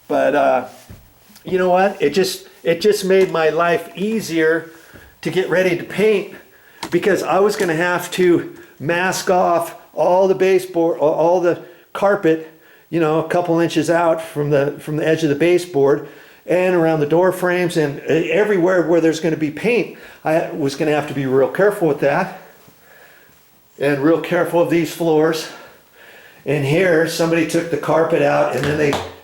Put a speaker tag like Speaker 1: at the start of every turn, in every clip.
Speaker 1: But you know what? It just made my life easier to get ready to paint, because I was going to have to mask off all the baseboard, all the carpet, you know, a couple inches out from the edge of the baseboard, and around the door frames and everywhere where there's going to be paint. I was going to have to be real careful with that, and real careful of these floors. And here, somebody took the carpet out, and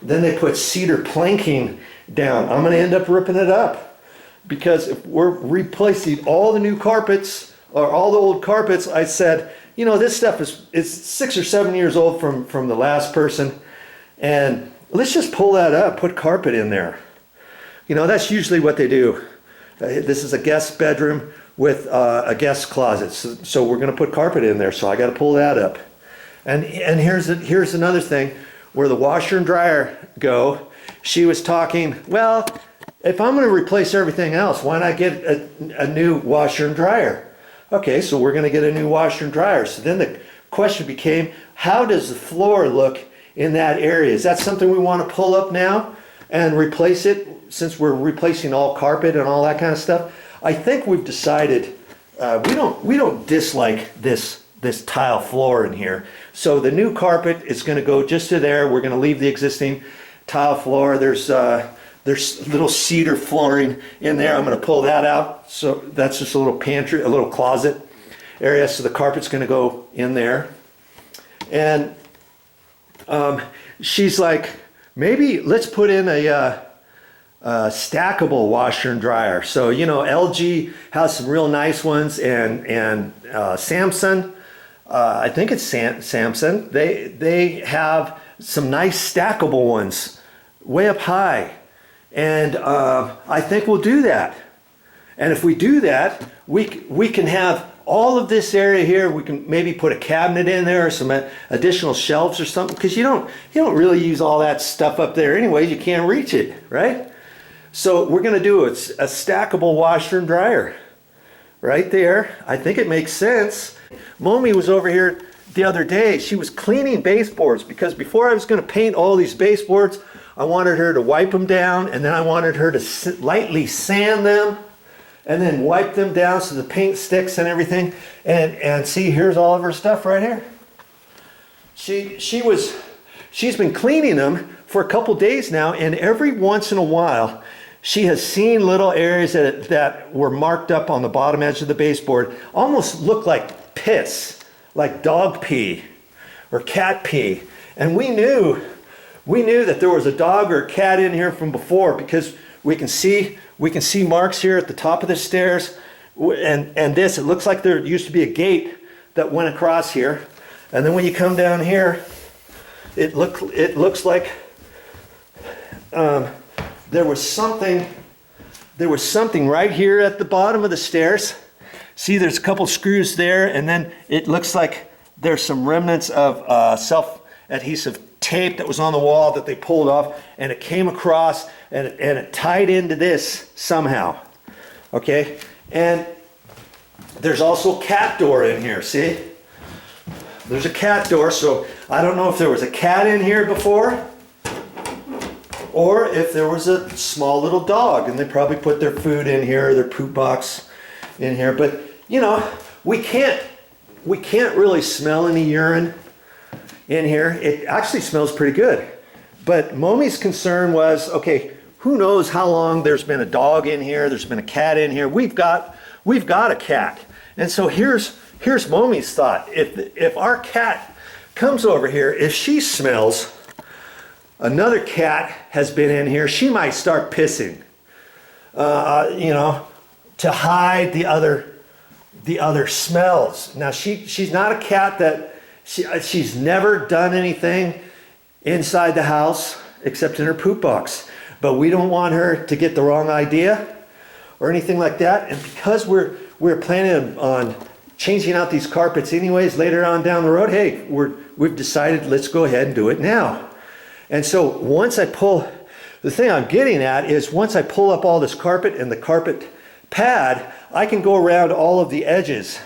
Speaker 1: then they put cedar planking down. I'm going to end up ripping it up, because if we're replacing all the new carpets or all the old carpets, I said, you know, this stuff is 6 or 7 years old from the last person, and let's just pull that up, put carpet in there. You know, that's usually what they do. This is a guest bedroom with a guest closet, so we're going to put carpet in there, so I got to pull that up. And here's another thing where the washer and dryer go. She was talking, well, if I'm going to replace everything else, why not get a new washer and dryer? Okay, so we're going to get a new washer and dryer. So then the question became, how does the floor look in that area? Is that something we want to pull up now and replace it, since we're replacing all carpet and all that kind of stuff? I think we've decided we don't dislike this tile floor in here. So the new carpet is going to go just to there. We're going to leave the existing tile floor. There's little cedar flooring in there. I'm going to pull that out. So that's just a little pantry, a little closet area. So the carpet's going to go in there. And she's like, maybe let's put in a stackable washer and dryer. So, you know, LG has some real nice ones, and Samsung, I think it's Samsung, they have some nice stackable ones way up high. And I think we'll do that. And if we do that, we can have all of this area here. We can maybe put a cabinet in there, or some additional shelves or something, because you don't really use all that stuff up there anyway. You can't reach it, right? So we're going to do a stackable washer and dryer right there. I think it makes sense. Momi was over here the other day. She was cleaning baseboards, because before I was going to paint all these baseboards, I wanted her to wipe them down, and then I wanted her to lightly sand them and then wipe them down so the paint sticks and everything. And see, here's all of her stuff right here. She's been cleaning them for a couple days now, and every once in a while she has seen little areas that were marked up on the bottom edge of the baseboard, almost look like piss, like dog pee or cat pee. And we knew that there was a dog or a cat in here from before, because we can see marks here at the top of the stairs, and this, it looks like there used to be a gate that went across here. And then when you come down here, it looks like there was something right here at the bottom of the stairs. See, there's a couple screws there, and then it looks like there's some remnants of self-adhesive tape that was on the wall that they pulled off, and it came across, and it tied into this somehow. Okay, and there's also a cat door in here. See, there's a cat door, so I don't know if there was a cat in here before, or if there was a small little dog, and they probably put their food in here, or their poop box in here. But you know, we can't really smell any urine in here. It actually smells pretty good. But Momi's concern was, okay, who knows how long there's been a dog in here, there's been a cat in here. We've got a cat. And so here's Momi's thought. If our cat comes over here, if she smells another cat has been in here, she might start pissing, you know, to hide the other smells. Now she's not a cat that she's never done anything inside the house except in her poop box, but we don't want her to get the wrong idea or anything like that. And because we're planning on changing out these carpets anyways later on down the road, hey, we've decided let's go ahead and do it now. And so once I pull, the thing I'm getting at is once I pull up all this carpet and the carpet pad, I can go around all of the edges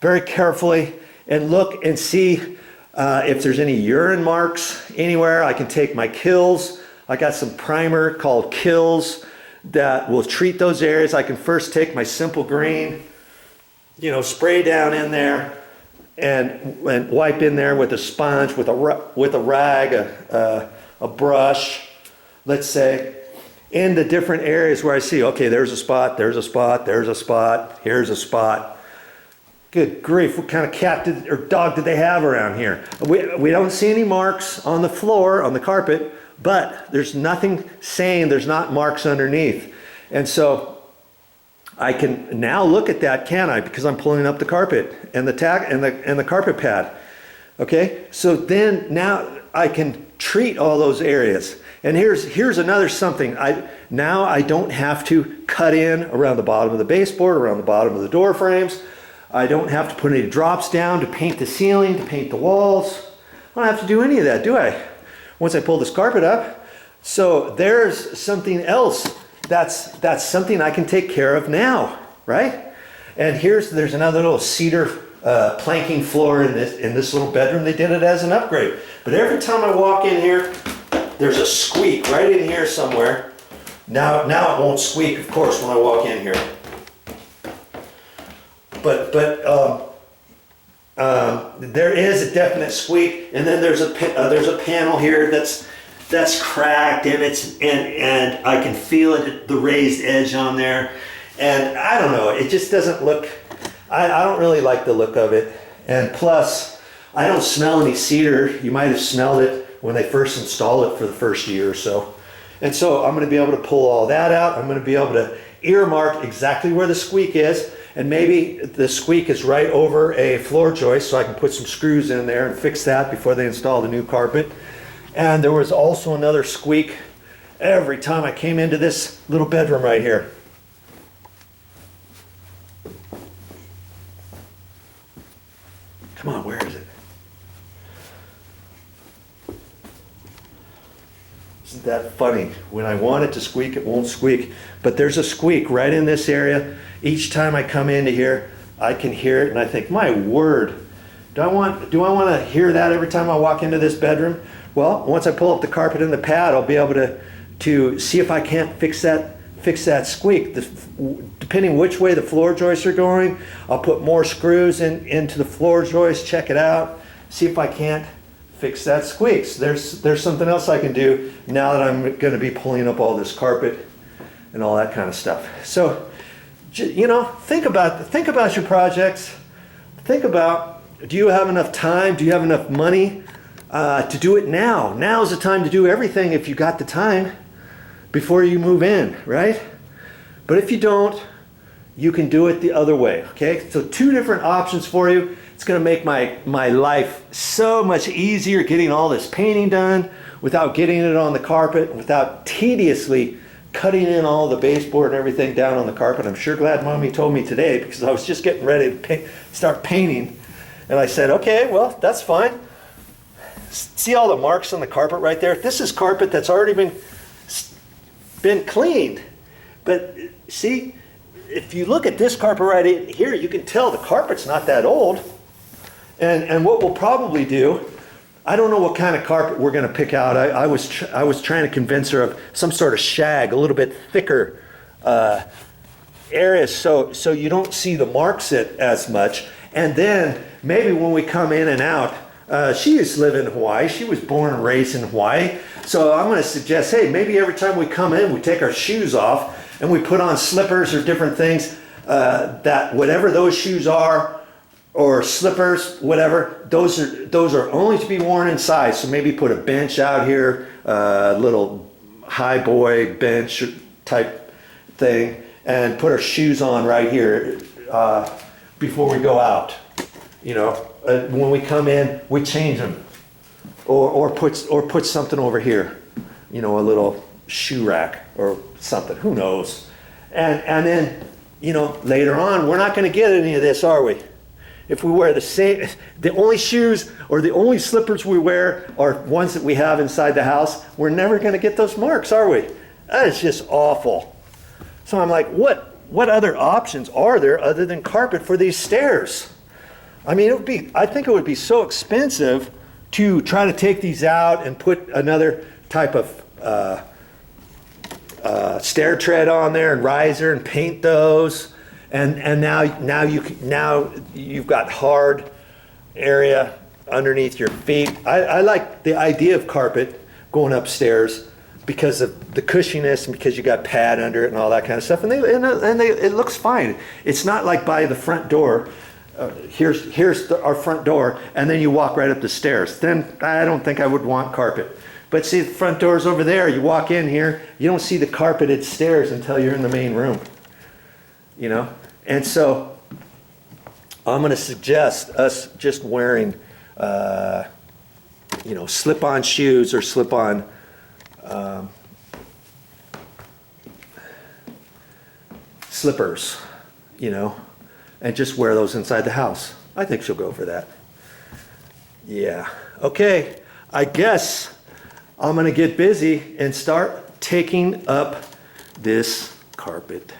Speaker 1: very carefully and look and see if there's any urine marks anywhere. I can take my Kills I got some primer called Kills that will treat those areas. I can first take my simple green, you know, spray down in there and wipe in there with a sponge, with a rag, a brush, let's say, in the different areas where I see, okay, there's a spot, there's a spot, there's a spot, here's a spot. Good grief, what kind of cat or dog did they have around here? We don't see any marks on the floor, on the carpet, but there's nothing saying there's not marks underneath. And so I can now look at that, can I? Because I'm pulling up the carpet and the tag and the carpet pad. Okay, so then now I can treat all those areas. And here's another something. Now I don't have to cut in around the bottom of the baseboard, around the bottom of the door frames. I don't have to put any drops down to paint the ceiling, to paint the walls. I don't have to do any of that, do I? Once I pull this carpet up. So there's something else that's something I can take care of now, right? And there's another little cedar planking floor in this little bedroom. They did it as an upgrade. But every time I walk in here, there's a squeak right in here somewhere. Now it won't squeak, of course, when I walk in here. But there is a definite squeak, and then there's a panel here that's cracked, and I can feel it, the raised edge on there, and I don't know, it just doesn't look. I don't really like the look of it, and plus I don't smell any cedar. You might have smelled it when they first installed it for the first year or so, and so I'm going to be able to pull all that out. I'm going to be able to earmark exactly where the squeak is. And maybe the squeak is right over a floor joist, so I can put some screws in there and fix that before they install the new carpet. And there was also another squeak every time I came into this little bedroom right here. Come on, where is it? Isn't that funny? When I want it to squeak, it won't squeak. But there's a squeak right in this area. Each time I come into here, I can hear it, and I think, my word, do I want to hear that every time I walk into this bedroom? Well, once I pull up the carpet and the pad, I'll be able to see if I can't fix that squeak. Depending which way the floor joists are going, I'll put more screws into the floor joist, check it out, see if I can't fix that squeak. So there's something else I can do now that I'm going to be pulling up all this carpet and all that kind of stuff. So, you know, think about your projects. Think about, do you have enough time? Do you have enough money to do it now? Now's the time to do everything if you got the time before you move in, right? But if you don't, you can do it the other way, okay? So 2 different options for you. It's gonna make my life so much easier getting all this painting done without getting it on the carpet, without tediously cutting in all the baseboard and everything down on the carpet. I'm sure glad Mommy told me today, because I was just getting ready to start painting. And I said, okay, well, that's fine. See all the marks on the carpet right there? This is carpet that's already been cleaned. But see, if you look at this carpet right in here, you can tell the carpet's not that old. And what we'll probably do, I don't know what kind of carpet we're going to pick out. I was trying to convince her of some sort of shag, a little bit thicker area, so you don't see the marks as much. And then maybe when we come in and out, she used to live in Hawaii. She was born and raised in Hawaii. So I'm going to suggest, hey, maybe every time we come in, we take our shoes off and we put on slippers or different things that whatever those shoes are, or slippers, whatever, those are only to be worn inside. So maybe put a bench out here, a little high boy bench type thing, and put our shoes on right here before we go out. You know, when we come in, we change them, or put something over here. You know, a little shoe rack or something. Who knows? And then, you know, later on, we're not going to get any of this, are we? If we wear the only shoes or the only slippers we wear are ones that we have inside the house, we're never going to get those marks, are we? That is just awful. So I'm like, what other options are there other than carpet for these stairs? I mean, I think it would be so expensive to try to take these out and put another type of stair tread on there and riser and paint those. And now you've got hard area underneath your feet. I like the idea of carpet going upstairs because of the cushiness and because you got pad under it and all that kind of stuff. And it looks fine. It's not like by the front door. Here's our front door, and then you walk right up the stairs. Then I don't think I would want carpet. But see, the front door's over there. You walk in here, you don't see the carpeted stairs until you're in the main room. You know? And so I'm going to suggest us just wearing, slip-on shoes or slip-on slippers, and just wear those inside the house. I think she'll go for that. Yeah. Okay. I guess I'm going to get busy and start taking up this carpet.